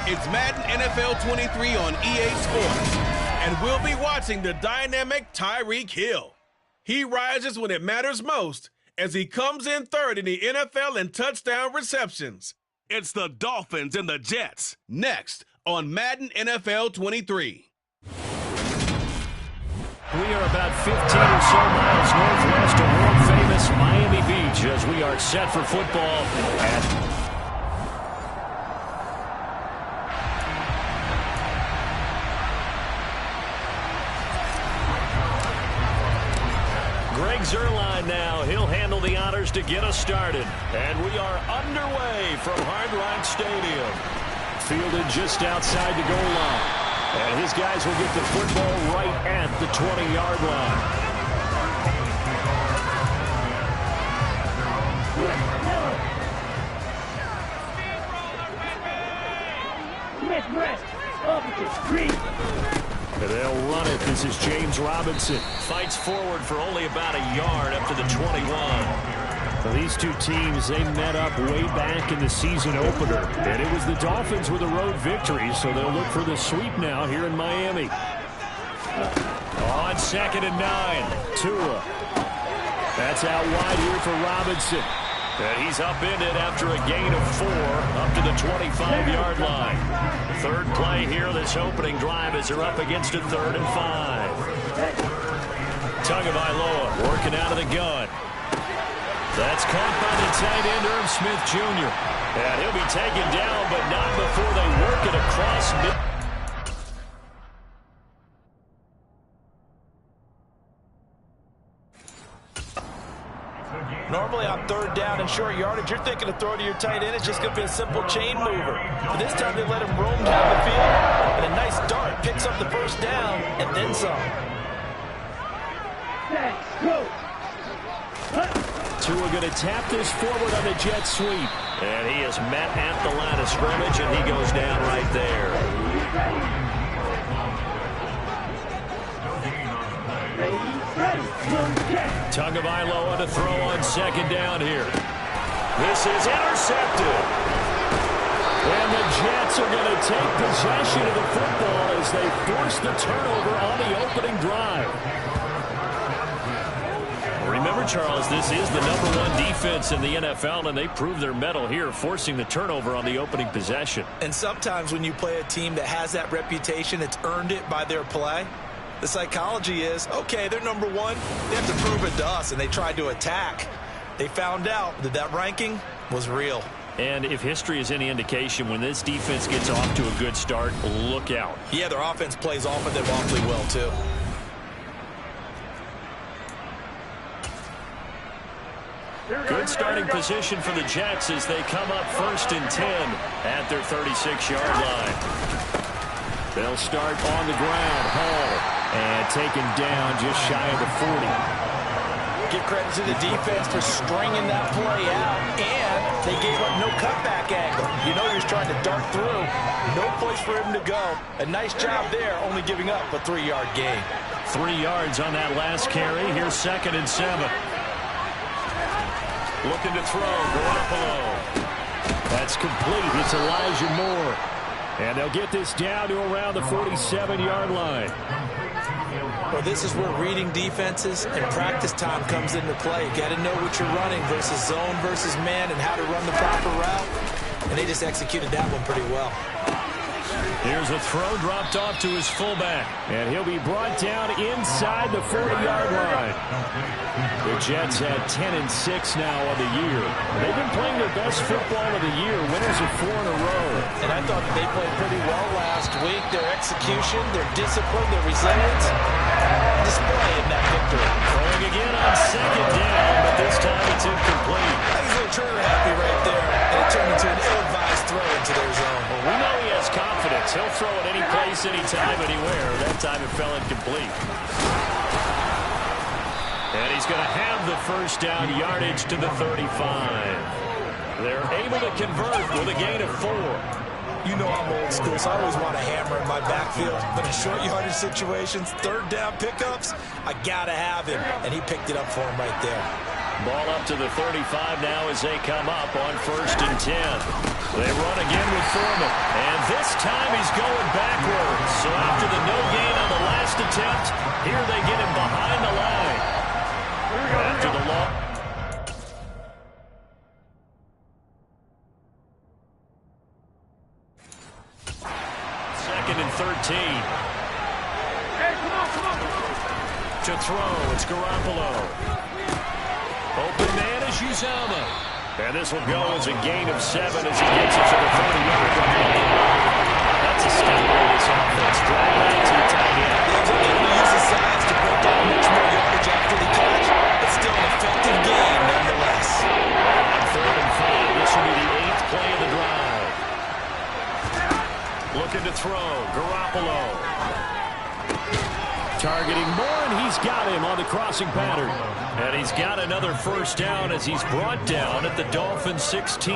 It's Madden NFL 23 on EA Sports, and we'll be watching the dynamic Tyreek Hill. He rises when it matters most as he comes in third in the NFL in touchdown receptions. It's the Dolphins and the Jets, next on Madden NFL 23. We are about 15 or so miles northwest of world-famous Miami Beach as we are set for football at Greg Zuerlein now. He'll handle the honors to get us started. And we are underway from Hard Rock Stadium. Fielded just outside the goal line. And his guys will get the football right at the 20-yard line. And they'll run it. This is James Robinson. Fights forward for only about a yard up to the 21. Well, these two teams, they met up way back in the season opener. And it was the Dolphins with a road victory, so they'll look for the sweep now here in Miami. On 2nd and 9, Tua. That's out wide here for Robinson. And he's upended after a gain of 4 up to the 25-yard line. Third play here, this opening drive as they're up against a 3rd and 5. Tagovailoa working out of the gun. That's caught by the tight end, Irv Smith Jr. And he'll be taken down, but not before they work it across mid. Normally on 3rd down and short yardage, you're thinking to throw to your tight end. It's just going to be a simple chain mover. But this time they let him roam down the field. And a nice dart picks up the first down and then some. Tua going to tap this forward on the jet sweep. And he is met at the line of scrimmage, and he goes down right there. Tagovailoa to throw on 2nd down here. This is intercepted. And the Jets are going to take possession of the football as they force the turnover on the opening drive. Remember, Charles, this is the #1 defense in the NFL, and they prove their mettle here, forcing the turnover on the opening possession. And sometimes when you play a team that has that reputation, it's earned it by their play. The psychology is, okay, they're #1. They have to prove it to us, and they tried to attack. They found out that that ranking was real. And if history is any indication, when this defense gets off to a good start, look out. Yeah, their offense plays off of them awfully well, too. Good starting position for the Jets as they come up 1st and 10 at their 36-yard line. They'll start on the ground. Hall. And taken down just shy of the 40. Give credit to the defense for stringing that play out, and they gave up no cutback angle. You know he was trying to dart through. No place for him to go. A nice job there, only giving up a 3-yard gain. 3 yards on that last carry. Here's 2nd and 7. Looking to throw. Garoppolo. That's complete. It's Elijah Moore. And they'll get this down to around the 47-yard line. Well, this is where reading defenses and practice time comes into play. You got to know what you're running versus zone versus man and how to run the proper route. And they just executed that one pretty well. Here's a throw dropped off to his fullback. And he'll be brought down inside the 40-yard line. The Jets had 10-6 now on the year. They've been playing their best football of the year, winners of 4 in a row. And I thought they played pretty well last week. Their execution, their discipline, their resilience, display in that victory. Throwing again on 2nd down, but this time it's incomplete. I was a little trigger happy right there, and it turned into an ill-advised throw into their zone. Well, we know he has confidence. He'll throw it any place, anytime, anywhere. That time it fell incomplete. And he's going to have the first down, yardage to the 35. They're able to convert with a gain of 4. You know I'm old school, so I always want a hammer in my backfield. But in short yardage situations, 3rd down pickups, I got to have him. And he picked it up for him right there. Ball up to the 35 now as they come up on 1st and 10. They run again with Foreman. And this time he's going backwards. So after the no gain on the last attempt, here they get him behind the line. After the long... 2nd and 13. To throw, it's Garoppolo. Open man is Uzama. And this will go as a gain of 7 as he gets it to the 30-yard line. That's a step by this offense. Drag back to the tight end. They're able to use his size to break down much more yardage after the catch. It's still an effective game nonetheless. On 3rd and 5, this will be the 8th play of the drive. Looking to throw, Garoppolo. Targeting Moore, and he's got him on the crossing pattern. And he's got another first down as he's brought down at the Dolphins' 16.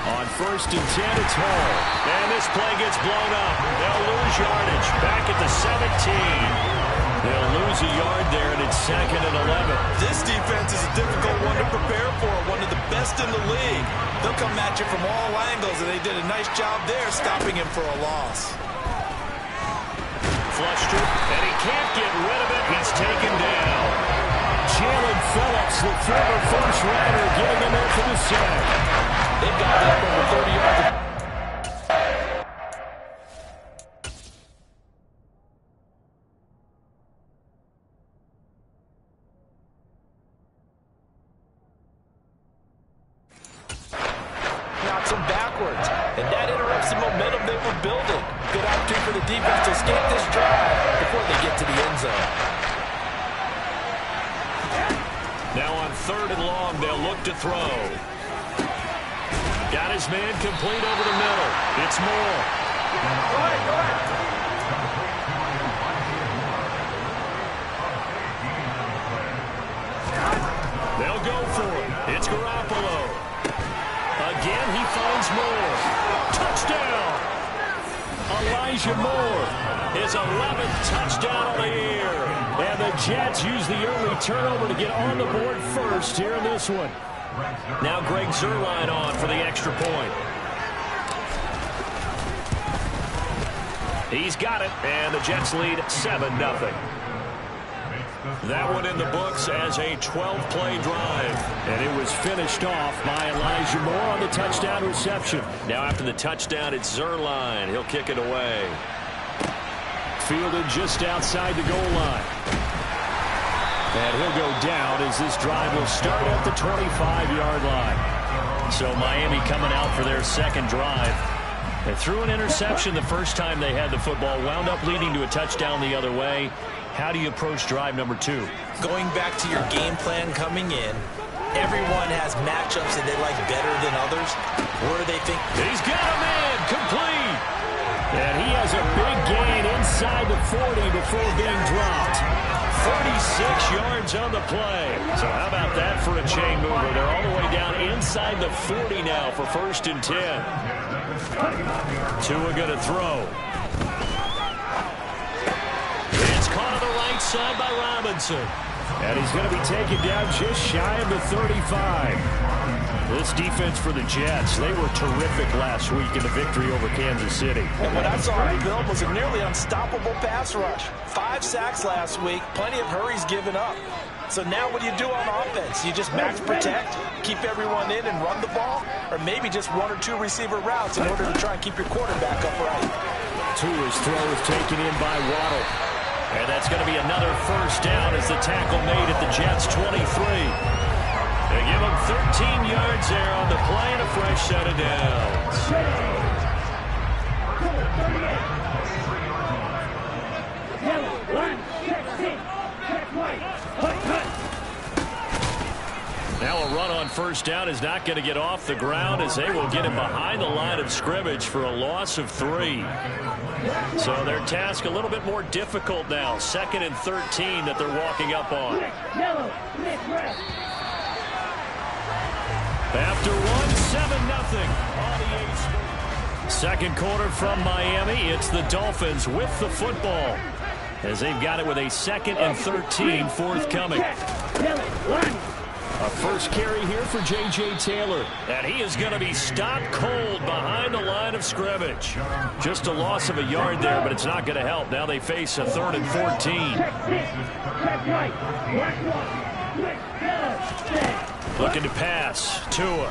On 1st and 10, it's Hall. And this play gets blown up. They'll lose yardage back at the 17. They'll lose a yard there, and it's 2nd and 11. This defense is a difficult one to prepare for, one of the best in the league. They'll come at you from all angles, and they did a nice job there stopping him for a loss. Flushed it, and he can't get rid of it. He's taken down. Jalen Phillips, the former first rounder, getting him in for the sack. They've got him over 30 yards. Knocks him backwards, and that interrupts the momentum they were building. Good opportunity for the defense to escape this drive before they get to the end zone. Now on 3rd and long, they'll look to throw. Got his man complete over the middle. It's Moore. They'll go for it. It's Garoppolo. Again, he finds Moore. Touchdown! Elijah Moore, his 11th touchdown on the year. And the Jets use the early turnover to get on the board first here in this one. Now Greg Zuerlein on for the extra point. He's got it, and the Jets lead 7-0. That one in the books as a 12-play drive. And it was finished off by Elijah Moore on the touchdown reception. Now after the touchdown, it's Zuerlein. He'll kick it away. Fielded just outside the goal line. And he'll go down as this drive will start at the 25-yard line. So Miami coming out for their second drive. They threw an interception the first time they had the football, wound up leading to a touchdown the other way. How do you approach drive number 2? Going back to your game plan coming in, everyone has matchups that they like better than others. Where they think he's got a man complete. And he has a big gain inside the 40 before being dropped. 36 yards on the play. So how about that for a chain mover? They're all the way down inside the 40 now for 1st and 10. Tua going to throw. It's caught on the right side by Robinson. And he's going to be taken down just shy of the 35. This defense for the Jets, they were terrific last week in the victory over Kansas City. And what I saw on the film was a nearly unstoppable pass rush. 5 sacks last week, plenty of hurries given up. So now what do you do on offense? You just max protect, keep everyone in and run the ball, or maybe just 1 or 2 receiver routes in order to try and keep your quarterback upright. Tua's throw is taken in by Waddle. And that's going to be another first down as the tackle made at the Jets' 23. They give him 13 yards there on the play and a fresh set of downs. Now a run on first down is not going to get off the ground as they will get him behind the line of scrimmage for a loss of 3. So their task a little bit more difficult now. 2nd and 13 that they're walking up on. After 1, 7-0 on the Second quarter from Miami. It's the Dolphins with the football as they've got it with a 2nd and 13 forthcoming. A first carry here for J.J. Taylor. And he is going to be stopped cold behind the line of scrimmage. Just a loss of a yard there, but it's not going to help. Now they face a 3rd and 14. Looking to pass. Tua.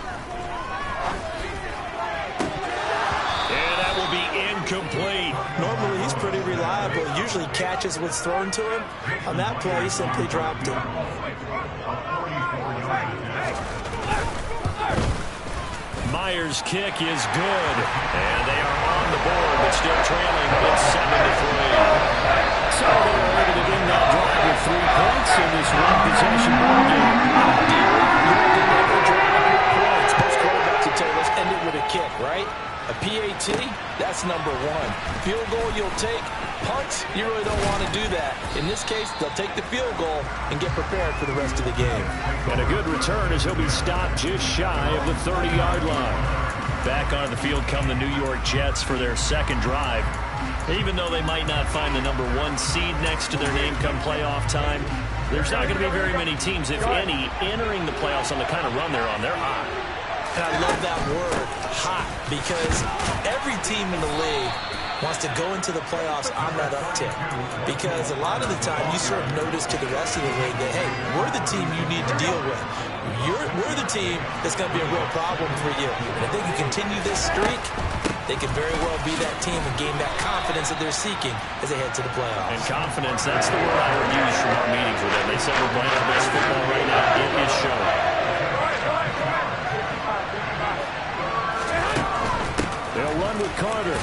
And that will be incomplete. Normally he's pretty reliable. Usually catches what's thrown to him. On that play, he simply dropped it. Myers' kick is good. And they are on the board, but still trailing. It's 7-3. So they were able to end that drive with 3 points in this one-possession ball game. You never drive points. Most quarterbacks would tell you, let's end it with a kick, right? A PAT, that's number 1. Field goal you'll take. Punts, you really don't want to do that. In this case, they'll take the field goal and get prepared for the rest of the game. And a good return as he'll be stopped just shy of the 30-yard line. Back onto the field come the New York Jets for their second drive. Even though they might not find the number 1 seed next to their name come playoff time, there's not going to be very many teams, if any, entering the playoffs on the kind of run they're on. They're hot. And I love that word, hot, because every team in the league wants to go into the playoffs on that uptick. Because a lot of the time you sort of notice to the rest of the league that, hey, we're the team you need to deal with. We're the team that's going to be a real problem for you. And if they can continue this streak, they could very well be that team and gain that confidence that they're seeking as they head to the playoffs. And confidence, that's the word I heard used from our meetings with them. They said we're playing our best football right now. It is showing. They'll run with Carter.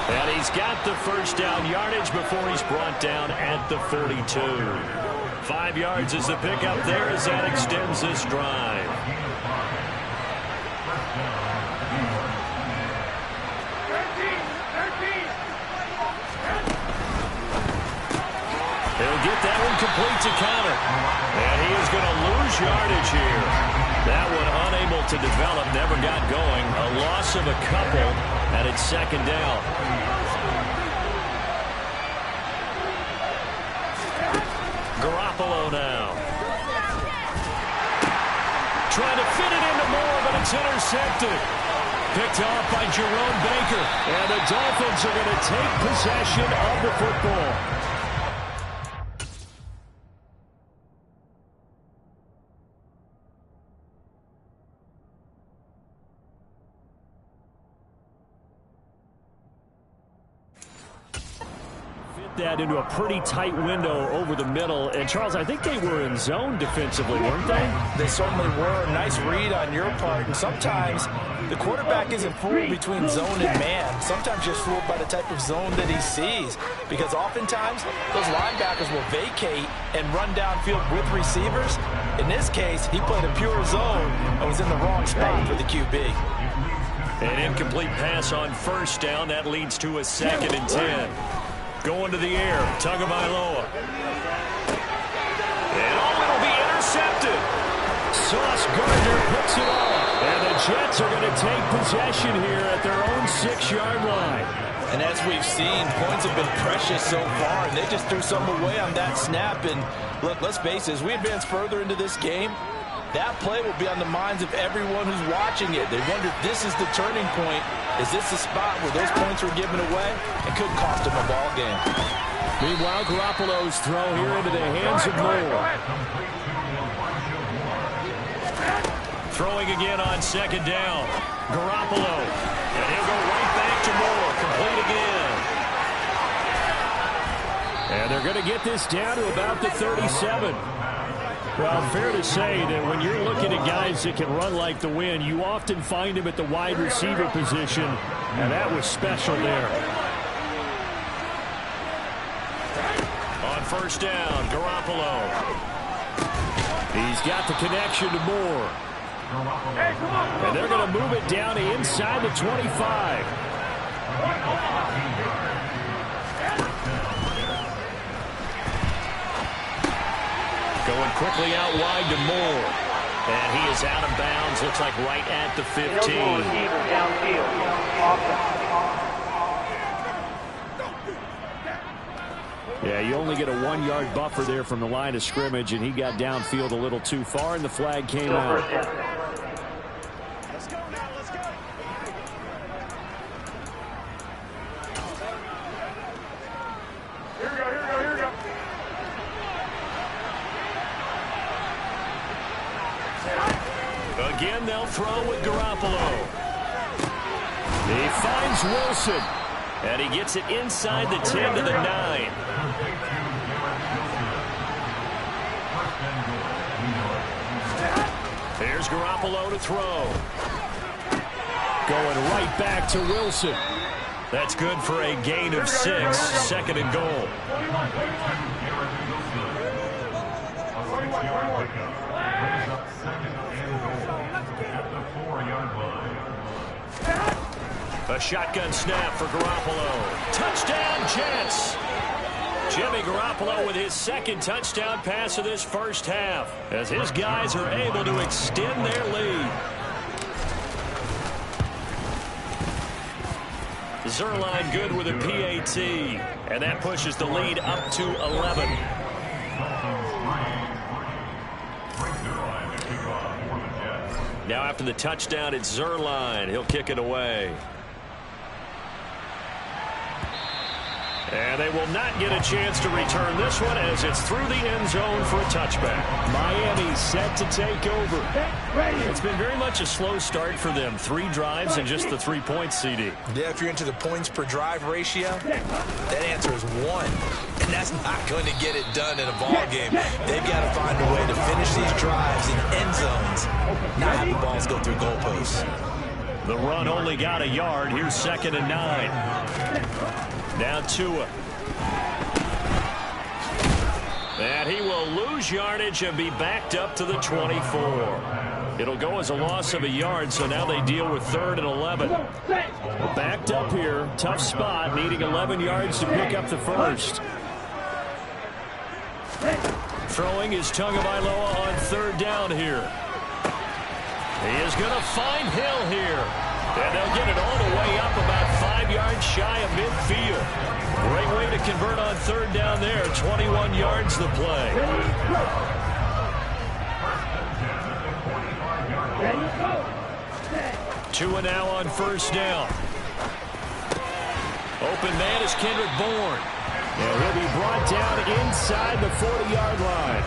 And he's got the first down yardage before he's brought down at the 42. 5 yards is the pickup there as that extends this drive. He'll get that one complete to Connor. And he is going to lose yardage here. That one unable to develop, never got going. A loss of a couple, and it's 2nd down. Garoppolo now. Trying to fit it into Moore, but it's intercepted. Picked off by Jerome Baker. And the Dolphins are going to take possession of the football. That into a pretty tight window over the middle. And, Charles, I think they were in zone defensively, weren't they? They certainly were. Nice read on your part. And sometimes the quarterback isn't fooled between zone and man. Sometimes just fooled by the type of zone that he sees. Because oftentimes those linebackers will vacate and run downfield with receivers. In this case, he played a pure zone and was in the wrong spot for the QB. An incomplete pass on first down. That leads to a 2nd and 10. Going to the air, Tagovailoa. And it'll be intercepted. Sauce Gardner picks it off. And the Jets are going to take possession here at their own 6-yard line. And as we've seen, points have been precious so far, and they just threw some away on that snap. And look, let's face it, as we advance further into this game, that play will be on the minds of everyone who's watching it. They wonder if this is the turning point. Is this the spot where those points were given away? It could cost them a ball game. Meanwhile, Garoppolo's throw here into the hands of Moore. Throwing again on 2nd down. Garoppolo. And he'll go right back to Moore. Complete again. And they're going to get this down to about the 37. Well, fair to say that when you're looking at guys that can run like the wind, you often find him at the wide receiver position, and that was special there. On first down, Garoppolo. He's got the connection to Moore. And they're going to move it down to inside the 25. Going quickly out wide to Moore. And he is out of bounds. Looks like right at the 15. Yeah, you only get a 1-yard buffer there from the line of scrimmage, and he got downfield a little too far, and the flag came out. Let's go now, let's go. Here we go. Again, they'll throw with Garoppolo. He finds Wilson, and he gets it inside the 10 to the 9. Here's Garoppolo to throw. Going right back to Wilson. That's good for a gain of 6, second and goal. A shotgun snap for Garoppolo. Touchdown, Jets! Jimmy Garoppolo with his second touchdown pass of this first half, as his guys are able to extend their lead. Zerline good with a PAT, and that pushes the lead up to 11. Now after the touchdown, it's Zerline. He'll kick it away. And they will not get a chance to return this one as it's through the end zone for a touchback. Miami set to take over. It's been very much a slow start for them. 3 drives and just the 3 points, CD. Yeah, if you're into the points per drive ratio, that answer is 1. And that's not going to get it done in a ball game. They've got to find a way to finish these drives in end zones, not have the balls go through goalposts. The run only got a yard. Here's 2nd and 9. Now Tua. And he will lose yardage and be backed up to the 24. It'll go as a loss of a yard, so now they deal with 3rd and 11. Backed up here. Tough spot, needing 11 yards to pick up the first. Throwing is Tagovailoa on 3rd down here. He is going to find Hill here. And they'll get it all the way up about 5 yards shy of midfield. Great way to convert on 3rd down there. 21 yards the play. Tua now on 1st down. Open man is Kendrick Bourne. And he'll be brought down inside the 40-yard line.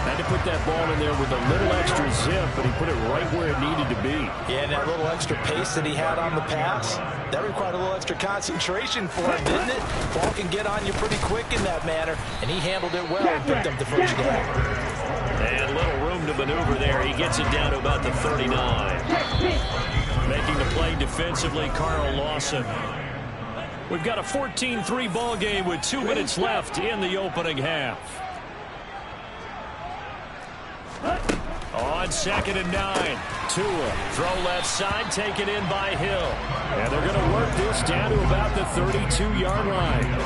Had to put that ball in there with a little extra zip, but he put it right where it needed to be. Yeah, and that little extra pace that he had on the pass, that required a little extra concentration for him, didn't it? Ball can get on you pretty quick in that manner, and he handled it well and picked up the first down. And little room to maneuver there. He gets it down to about the 39. Making the play defensively, Carl Lawson. We've got a 14-3 ball game with 2 minutes left in the opening half. On 2nd and 9. Tua. Throw left side, taken in by Hill. And they're going to work this down to about the 32-yard line.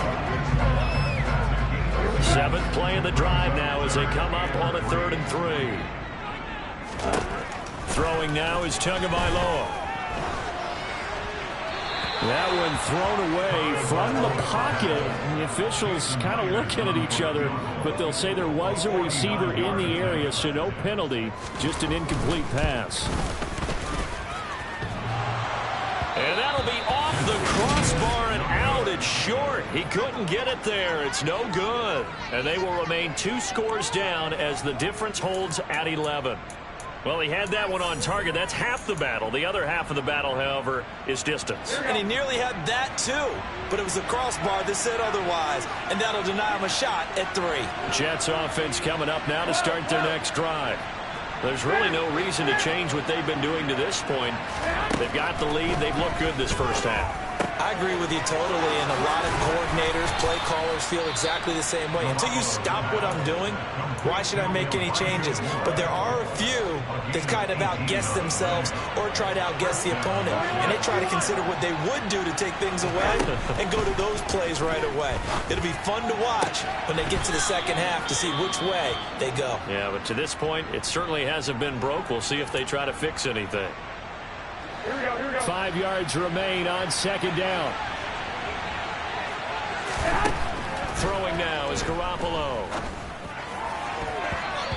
7th play of the drive now as they come up on a 3rd and 3. Throwing now is Tagovailoa. That one thrown away from the pocket. The officials kind of looking at each other, but they'll say there was a receiver in the area, so no penalty, just an incomplete pass. And that'll be off the crossbar and out. It's short. He couldn't get it there. It's no good. And they will remain 2 scores down as the difference holds at 11. Well, he had that one on target. That's half the battle. The other half of the battle, however, is distance. And he nearly had that, too. But it was the crossbar that said otherwise. And that'll deny him a shot at 3. Jets offense coming up now to start their next drive. There's really no reason to change what they've been doing to this point. They've got the lead. They've looked good this first half. I agree with you totally, and a lot of coordinators, play callers feel exactly the same way. Until you stop what I'm doing, why should I make any changes? But there are a few that kind of outguess themselves or try to outguess the opponent, and they try to consider what they would do to take things away and go to those plays right away. It'll be fun to watch when they get to the second half to see which way they go. Yeah, but to this point, it certainly hasn't been broke. We'll see if they try to fix anything. 5 yards remain on second down. Throwing now is Garoppolo.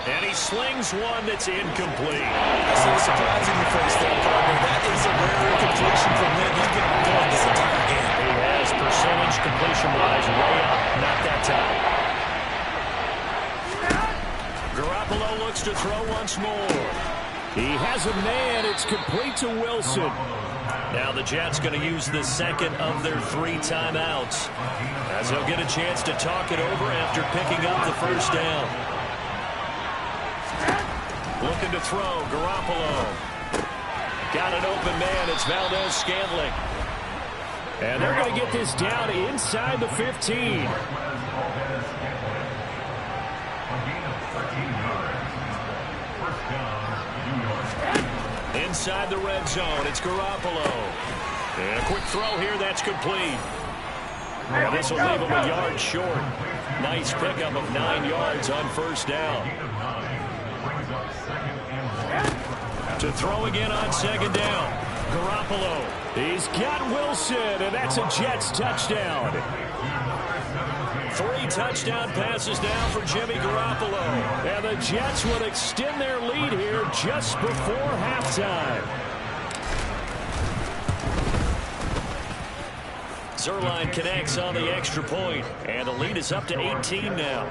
And he slings one that's incomplete. I see a surprising face there, partner. That is a rare completion from him. He's been going this entire game. He has percentage completion-wise way up, not that time. Garoppolo looks to throw once more. He has a man. It's complete to Wilson. Now the Jets going to use the second of their 3 timeouts, as they'll get a chance to talk it over after picking up the first down. Looking to throw, Garoppolo. Got an open man. It's Valdez-Scantling. And they're going to get this down inside the 15. Inside the red zone, it's Garoppolo. And a quick throw here, that's complete. And this will leave him a yard short. Nice pickup of 9 yards on first down. To throw again on second down. Garoppolo. He's got Wilson, and that's a Jets touchdown. 3 touchdown passes now for Jimmy Garoppolo. And the Jets will extend their lead here just before halftime. Zerline connects on the extra point, and the lead is up to 18 now.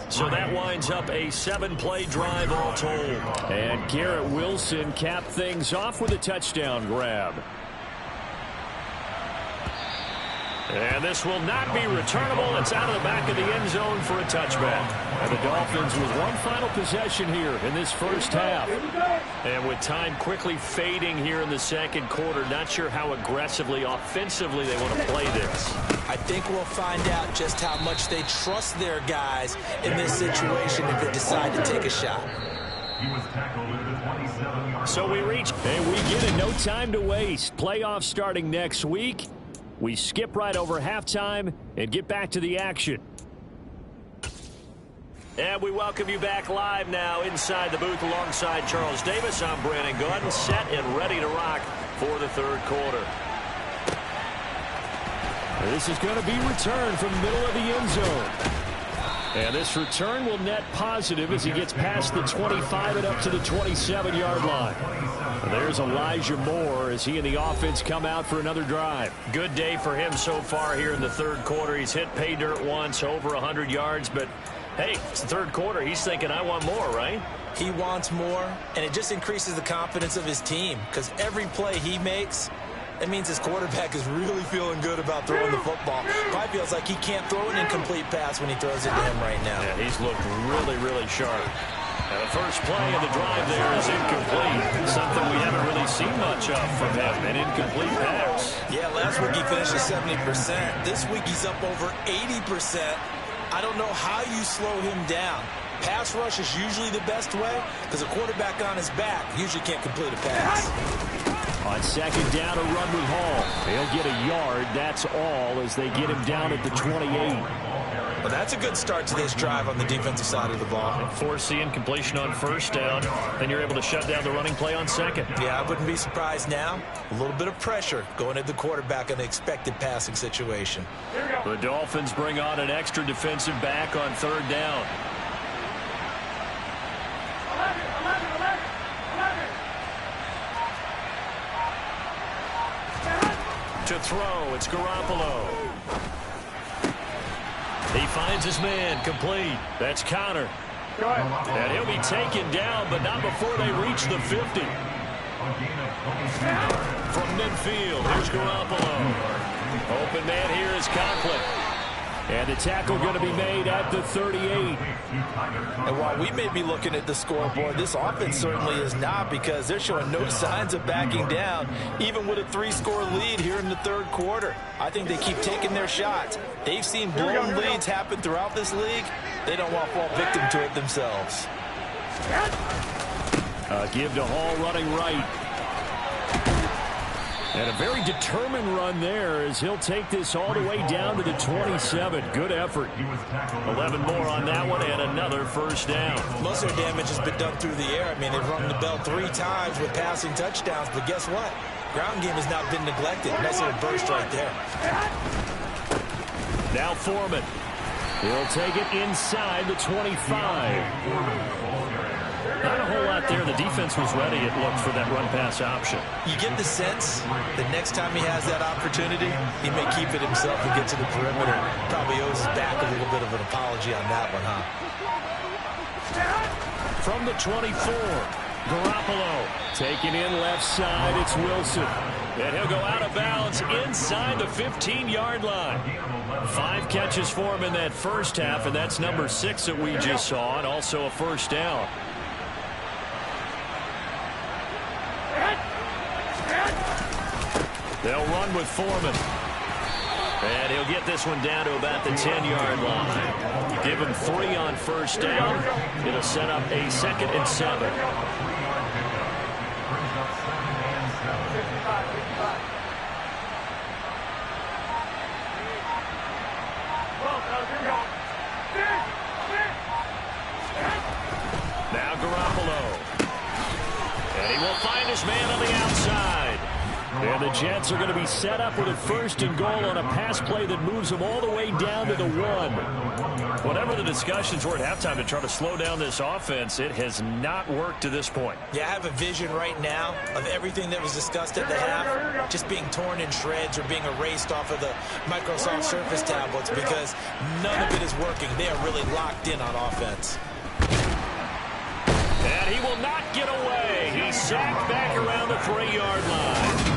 So that winds up a 7-play drive all told. And Garrett Wilson capped things off with a touchdown grab. And this will not be returnable. It's out of the back of the end zone for a touchback. And the Dolphins with one final possession here in this first half. And with time quickly fading here in the second quarter, not sure how aggressively, offensively they want to play this. I think we'll find out just how much they trust their guys in this situation if they decide to take a shot. So we reach, and we get it. No time to waste. Playoffs starting next week. We skip right over halftime and get back to the action. And we welcome you back live now inside the booth alongside Charles Davis. I'm Brandon Gordon, set and ready to rock for the third quarter. This is going to be returned from the middle of the end zone. And this return will net positive as he gets past the 25 and up to the 27-yard line. There's Elijah Moore as he and the offense come out for another drive. Good day for him so far here in the third quarter. He's hit pay dirt once, over 100 yards. But, hey, it's the third quarter. He's thinking, I want more, right? He wants more, and it just increases the confidence of his team because every play he makes, that means his quarterback is really feeling good about throwing the football. Probably feels like he can't throw an incomplete pass when he throws it to him right now. Yeah, he's looked really, really sharp. And the first play of the drive there is incomplete. Something we haven't really seen much of from him, an incomplete pass. Yeah, last week he finished at 70%. This week he's up over 80%. I don't know how you slow him down. Pass rush is usually the best way because a quarterback on his back usually can't complete a pass. On second down, a run with Hall. They'll get a yard. That's all as they get him down at the 28. Well, that's a good start to this drive on the defensive side of the ball. And force the incompletion on first down. Then you're able to shut down the running play on second. Yeah, I wouldn't be surprised now. A little bit of pressure going at the quarterback in the expected passing situation. The Dolphins bring on an extra defensive back on third down. To throw, it's Garoppolo. He finds his man, complete. That's Connor. And he'll be taken down, but not before they reach the 50. From midfield, here's Garoppolo. Open man here is Conklin. And the tackle going to be made at the 38. And while we may be looking at the scoreboard, this offense certainly is not, because they're showing no signs of backing down, even with a 3-score lead here in the third quarter. I think they keep taking their shots. They've seen blown leads happen throughout this league. They don't want to fall victim to it themselves. Give to Hall running right. And a very determined run there as he'll take this all the way down to the 27. Good effort. 11 more on that one and another first down. Most of their damage has been done through the air. I mean, they've rung the bell 3 times with passing touchdowns, but guess what? Ground game has not been neglected. Nice little burst right there. Now Foreman. He'll take it inside the 25. Not a whole lot there. The defense was ready, it looked, for that run-pass option. You get the sense that next time he has that opportunity, he may keep it himself and get to the perimeter. Probably owes his back a little bit of an apology on that one, huh? From the 24, Garoppolo taking in left side. It's Wilson. And he'll go out of bounds inside the 15-yard line. 5 catches for him in that first half, and that's number 6 that we just saw, and also a first down. They'll run with Foreman. And he'll get this one down to about the 10-yard line. Give him 3 on first down. It'll set up a 2nd and 7. Now Garoppolo. And he will find his man on the outside. And the Jets are going to be set up with a 1st and goal on a pass play that moves them all the way down to the 1. Whatever the discussions were at halftime to try to slow down this offense, it has not worked to this point. Yeah, I have a vision right now of everything that was discussed at the half just being torn in shreds or being erased off of the Microsoft Surface tablets, because none of it is working. They are really locked in on offense. And he will not get away. He's sacked back around the 3-yard line.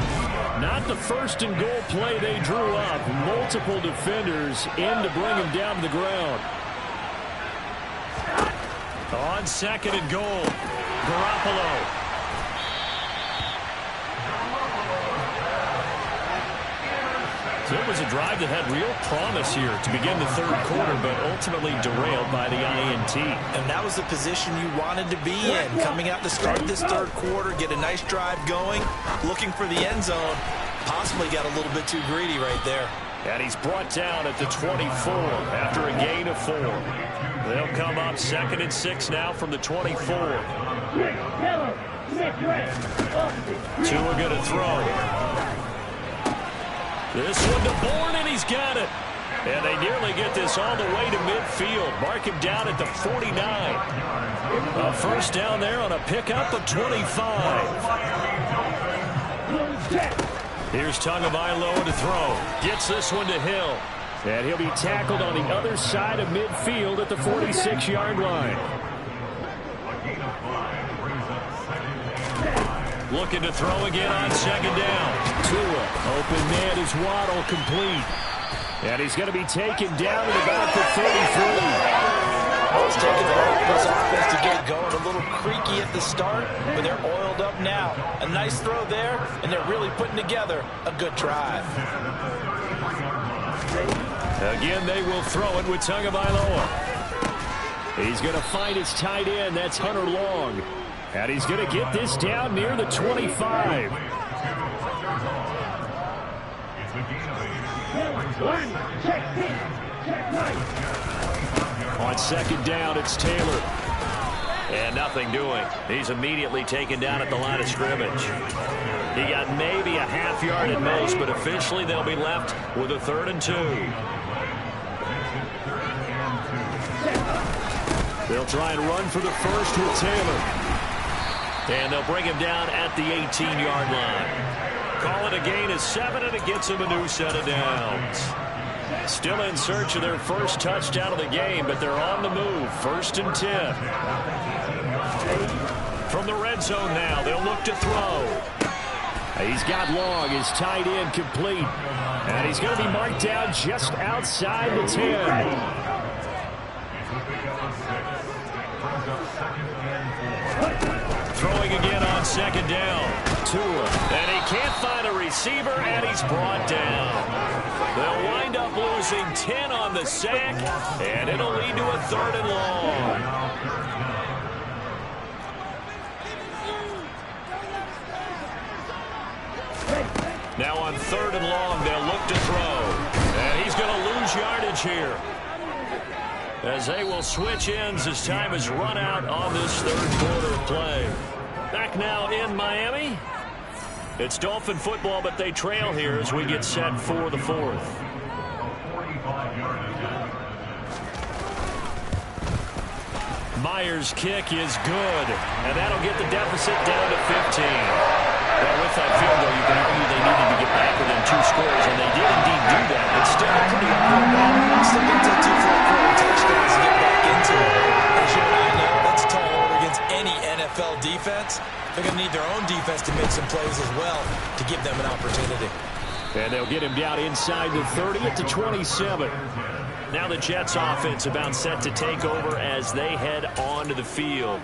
Not the 1st and goal play they drew up. Multiple defenders in to bring him down to the ground. On 2nd and goal, Garoppolo. So it was a drive that had real promise here to begin the third quarter, but ultimately derailed by the INT. And that was the position you wanted to be in, coming out to start this third quarter, get a nice drive going, looking for the end zone. Possibly got a little bit too greedy right there. And he's brought down at the 24 after a gain of 4. They'll come up 2nd and 6 now from the 24. 2 are going to throw. This one to Bourne, and he's got it. And they nearly get this all the way to midfield. Mark him down at the 49. A first down there on a pickup of 25. Here's Tagovailoa to throw. Gets this one to Hill. And he'll be tackled on the other side of midfield at the 46-yard line. Looking to throw again on 2nd down. Tua, open man is Waddle, complete. And he's going to be taken down at about the 33. It's taking this offense to get going. A little creaky at the start, but they're oiled up now. A nice throw there, and they're really putting together a good drive. Again, they will throw it with Tagovailoa. He's going to find his tight end. That's Hunter Long. And he's going to get this down near the 25. On 2nd down, it's Taylor. And nothing doing. He's immediately taken down at the line of scrimmage. He got maybe a half yard at most, but officially they'll be left with a 3rd and 2. They'll try and run for the first with Taylor. And they'll bring him down at the 18-yard line. Call it a gain of 7, and it gets him a new set of downs. Still in search of their first touchdown of the game, but they're on the move. 1st and 10. From the red zone now, they'll look to throw. He's got long, his tight end complete. And he's going to be marked down just outside the 10. Throwing again on second down. Tua. And he can't find a receiver, and he's brought down. They'll wind up losing 10 on the sack, and it'll lead to a 3rd and long. Now on 3rd and long, they'll look to throw. And he's going to lose yardage here, as they will switch ends as time is run out on this 3rd quarter of play. Back now in Miami. It's Dolphin football, but they trail here as we get set for the 4th. Myers' kick is good, and that'll get the deficit down to 15. Well, with that field goal, you can argue they needed to get back within 2 scores, and they did indeed do that, but still a pretty uphill battle. Still going to take 2 fourth-quarter touchdowns to get back into it. As you and I know, that's a tall order against any NFL defense. They're going to need their own defense to make some plays as well to give them an opportunity. And they'll get him down inside the 30 at the 27. Now the Jets offense about set to take over as they head onto the field.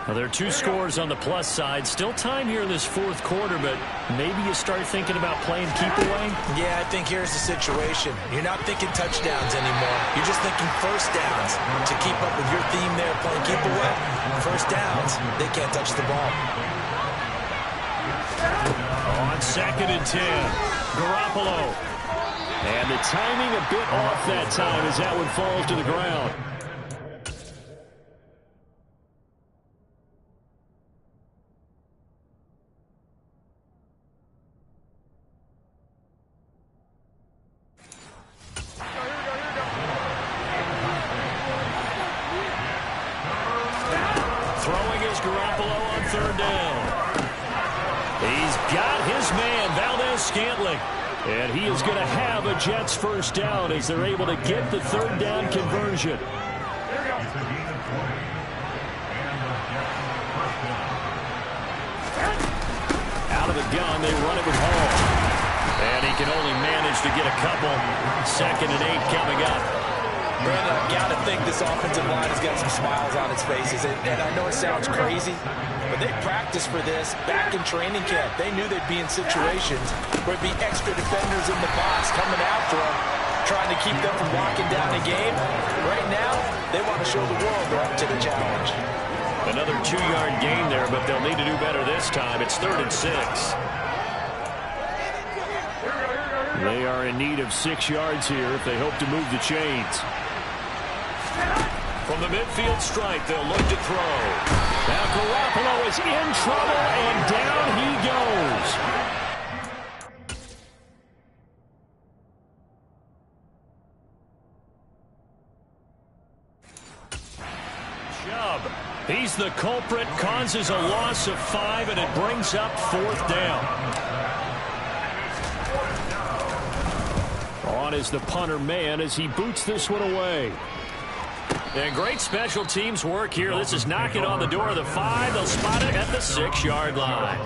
Now there are 2 scores on the plus side. Still time here in this 4th quarter, but maybe you start thinking about playing keep away? Yeah, I think here's the situation. You're not thinking touchdowns anymore. You're just thinking first downs. To keep up with your theme there, playing keep away, first downs, they can't touch the ball. On 2nd and 10, Garoppolo. And the timing a bit off that time as that one falls to the ground. Throwing is Garoppolo on 3rd down. He's got his man, Valdez-Scantling. And he is going to have a Jets first down as they're able to get the 3rd down conversion. Out of the gun, they run it with Hall. And he can only manage to get a couple. 2nd and 8 coming up. Brandon, I've got to think this offensive line has got some smiles on its faces. And I know it sounds crazy, but they practiced for this back in training camp. They knew they'd be in situations where it'd be extra defenders in the box coming after them, trying to keep them from locking down the game. Right now, they want to show the world they're up to the challenge. Another 2-yard gain there, but they'll need to do better this time. It's 3rd and 6. They are in need of 6 yards here if they hope to move the chains. From the midfield stripe, they'll look to throw. Now Garoppolo is in trouble, and down he goes. Chubb, he's the culprit, causes a loss of 5, and it brings up 4th down. On is the punter man as he boots this one away. And great special teams work here. This is knocking on the door of the 5. They'll spot it at the 6-yard line.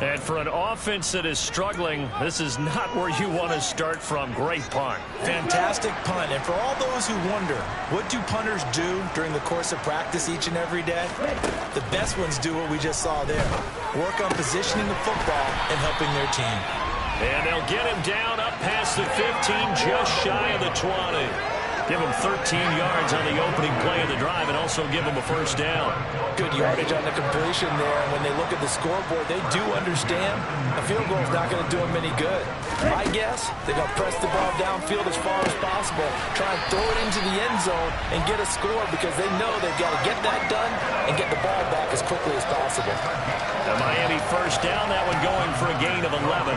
And for an offense that is struggling, this is not where you want to start from. Great punt. Fantastic punt. And for all those who wonder, what do punters do during the course of practice each and every day? The best ones do what we just saw there. Work on positioning the football and helping their team. And they'll get him down up past the 15, just shy of the 20. Give him 13 yards on the opening play of the drive and also give him a first down. Good yardage on the completion there. And when they look at the scoreboard, they do understand a field goal is not going to do them any good. My guess, they're going to press the ball downfield as far as possible, try and throw it into the end zone and get a score because they know they've got to get that done and get the ball back as quickly as possible. The Miami first down, that one going for a gain of 11.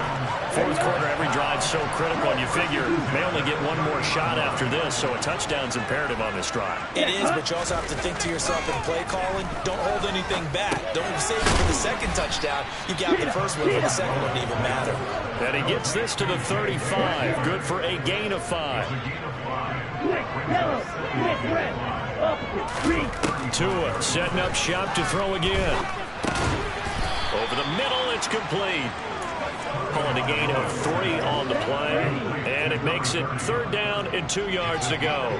4th quarter, every drive's so critical, and you figure they only get one more shot after this, so a touchdown's imperative on this drive. It is, but you also have to think to yourself in play calling, don't hold anything back. Don't save it for the 2nd touchdown. You got the first one, for the 2nd wouldn't even matter. And he gets this to the 35, good for a gain of 5. Tua setting up shop to throw again. Over the middle, it's complete. Calling a gain of 3 on the play. And it makes it 3rd down and 2 yards to go.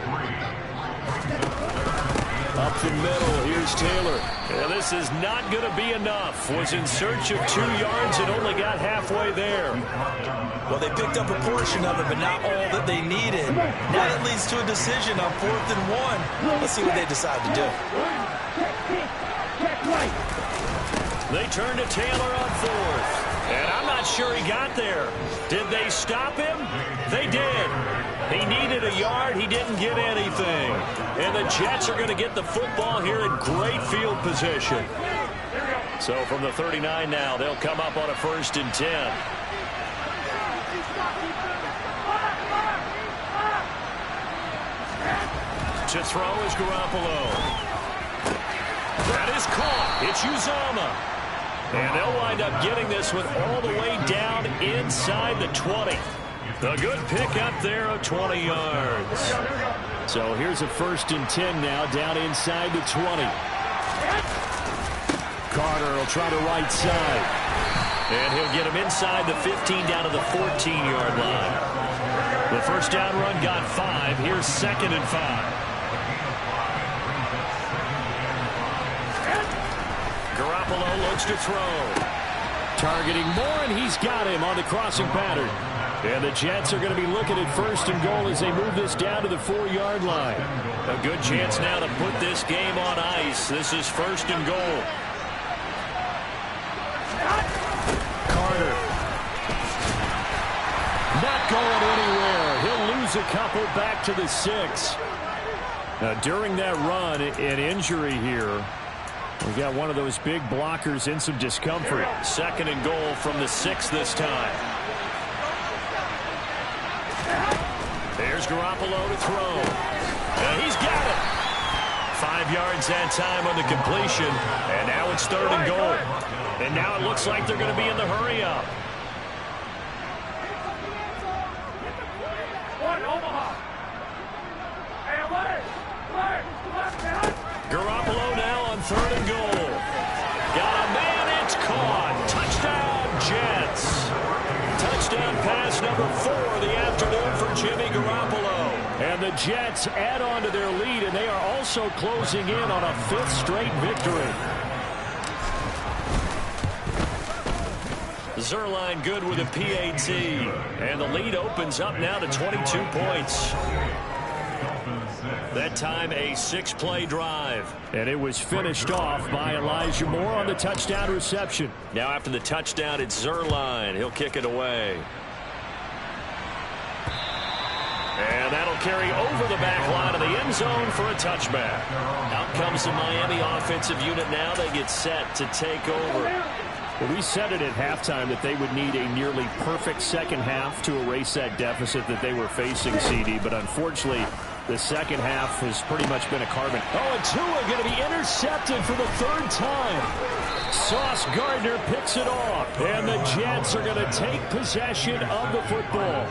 Up the middle, here's Taylor. And this is not going to be enough. Was in search of 2 yards and only got halfway there. Well, they picked up a portion of it, but not all that they needed. Now that leads to a decision on 4th and 1. Let's see what they decide to do. They turn to Taylor on 4th. And I'm not sure he got there. Did they stop him? They did. He needed a yard. He didn't get anything. And the Jets are going to get the football here in great field position. So from the 39 now, they'll come up on a 1st and 10. To throw is Garoppolo. That is caught. It's Uzomah. And they'll wind up getting this one all the way down inside the 20. A good pick up there of 20 yards. So here's a 1st and 10 now down inside the 20. Carter will try to right side. And he'll get him inside the 15 down to the 14-yard line. The 1st down run got 5. Here's 2nd and 5. Garoppolo looks to throw. Targeting Moore, and he's got him on the crossing pattern. And the Jets are going to be looking at 1st and goal as they move this down to the 4-yard line. A good chance now to put this game on ice. This is 1st and goal. Carter. Not going anywhere. He'll lose a couple back to the 6. Now, during that run, an injury here. We got one of those big blockers in some discomfort. 2nd and goal from the 6 this time. There's Garoppolo to throw. And he's got it. 5 yards that time on the completion. And now it's 3rd and goal. And now it looks like they're going to be in the hurry up. Garoppolo now on 3rd and goal. Got a man, it's caught. Touchdown, Jets. Touchdown pass number 4 of the afternoon for Jimmy Garoppolo. And the Jets add on to their lead, and they are also closing in on a 5th straight victory. Zerline good with a PAT. And the lead opens up now to 22 points. That time a 6-play drive. And it was finished off by Elijah Moore on the touchdown reception. Now after the touchdown, it's Zerline. He'll kick it away. And that'll carry over the back line of the end zone for a touchback. Out comes the Miami offensive unit now. They get set to take over. Well, we said it at halftime that they would need a nearly perfect second half to erase that deficit that they were facing, CD. But unfortunately, the second half has pretty much been a carbon. Oh, and Tua going to be intercepted for the 3rd time. Sauce Gardner picks it off. And the Jets are going to take possession of the football.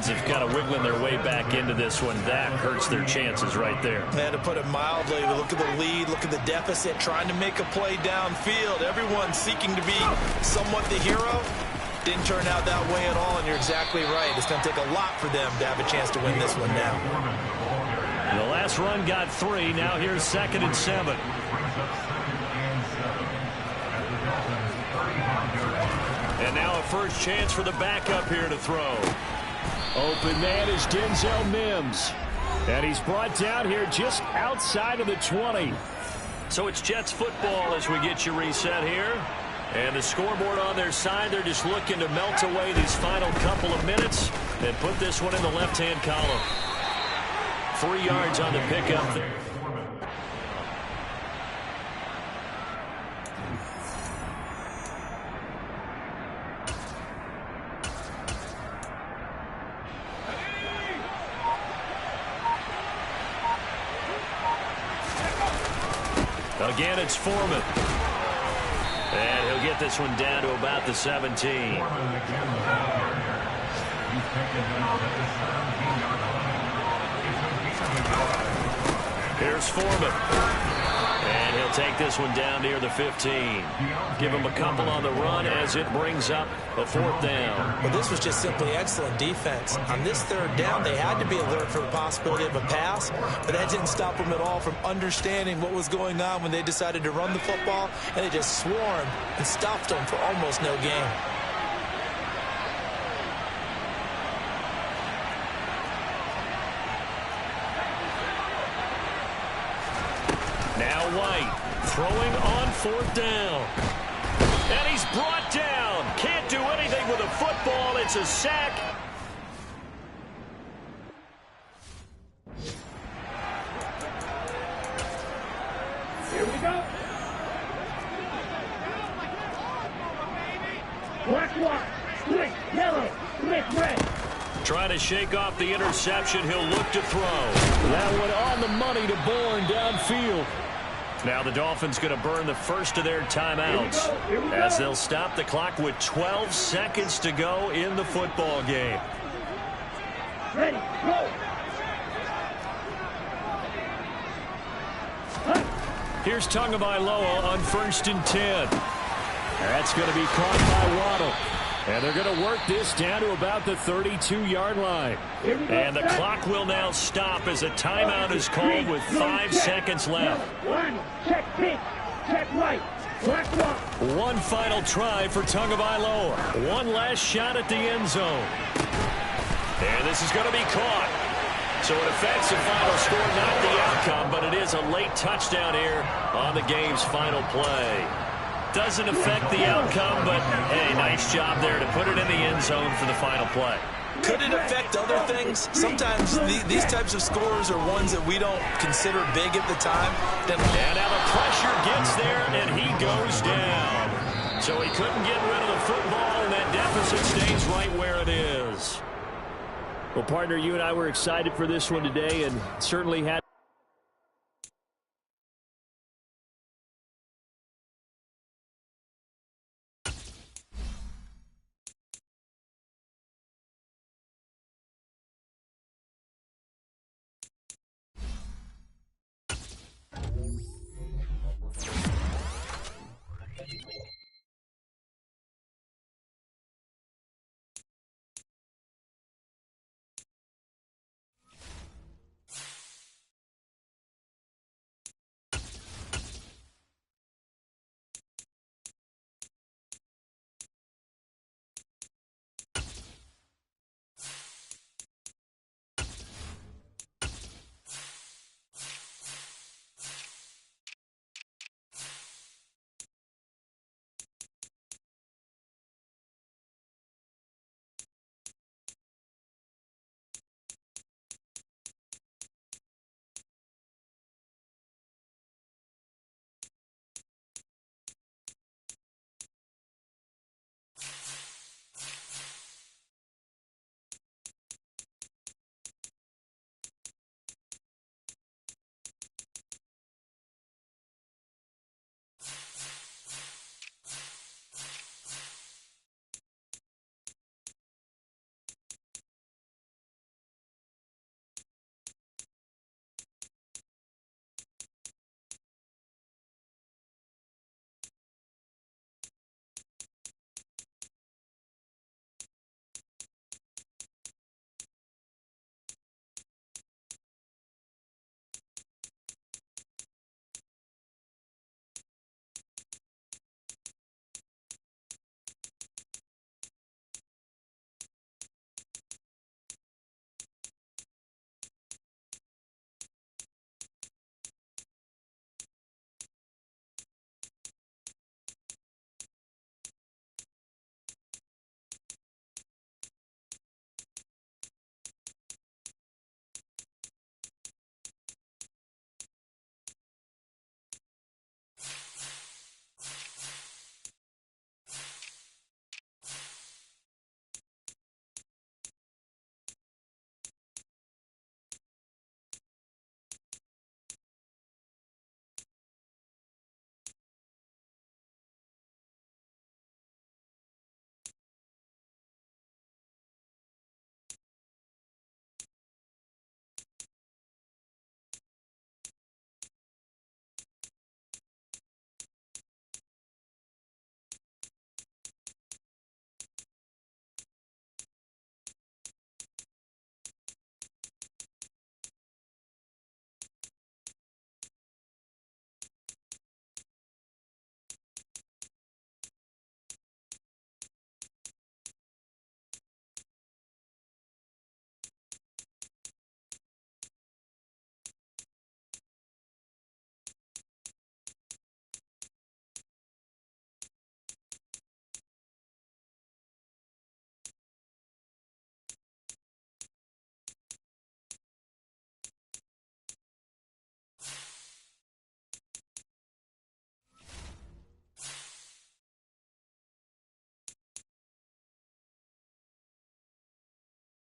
odds of kind of wiggling their way back into this one. That hurts their chances right there. To put it mildly, look at the lead, look at the deficit, trying to make a play downfield. Everyone seeking to be somewhat the hero. Didn't turn out that way at all, and you're exactly right. It's going to take a lot for them to have a chance to win this one now. The last run got 3. Now here's 2nd and 7. And now a first chance for the backup here to throw. Open man is Denzel Mims. And he's brought down here just outside of the 20. So it's Jets football as we get you reset here. And the scoreboard on their side, they're just looking to melt away these final couple of minutes and put this one in the left-hand column. 3 yards on the pickup there. Again, it's Foreman. And he'll get this one down to about the 17. Here's Foreman. And he'll take this one down near the 15. Give him a couple on the run as it brings up a 4th down. Well, this was just simply excellent defense. On this 3rd down, they had to be alert for the possibility of a pass, but that didn't stop them at all from understanding what was going on when they decided to run the football, and they just swarmed and stopped them for almost no gain. Now White throwing on 4th down. And he's brought down. Can't do anything with a football. It's a sack. Here we go. Black walk, split yellow, split red. Trying to shake off the interception. He'll look to throw. That one on the money to Bourne downfield. Now the Dolphins going to burn the first of their timeouts as they'll stop the clock with 12 seconds to go in the football game. Ready, go. Here's Tagovailoa on 1st and 10. That's going to be caught by Waddle. And they're going to work this down to about the 32-yard line. And the clock will now stop as a timeout is called with 5 seconds left. One, check pink, check white, black walk. One final try for Tagovailoa. One last shot at the end zone. And this is going to be caught. So it affects the final score, not the outcome, but it is a late touchdown here on the game's final play. Doesn't affect the outcome, but, hey, nice job there to put it in the end zone for the final play. Could it affect other things? Sometimes these types of scores are ones that we don't consider big at the time. And now the pressure gets there, and he goes down. So he couldn't get rid of the football, and that deficit stays right where it is. Well, partner, you and I were excited for this one today and certainly had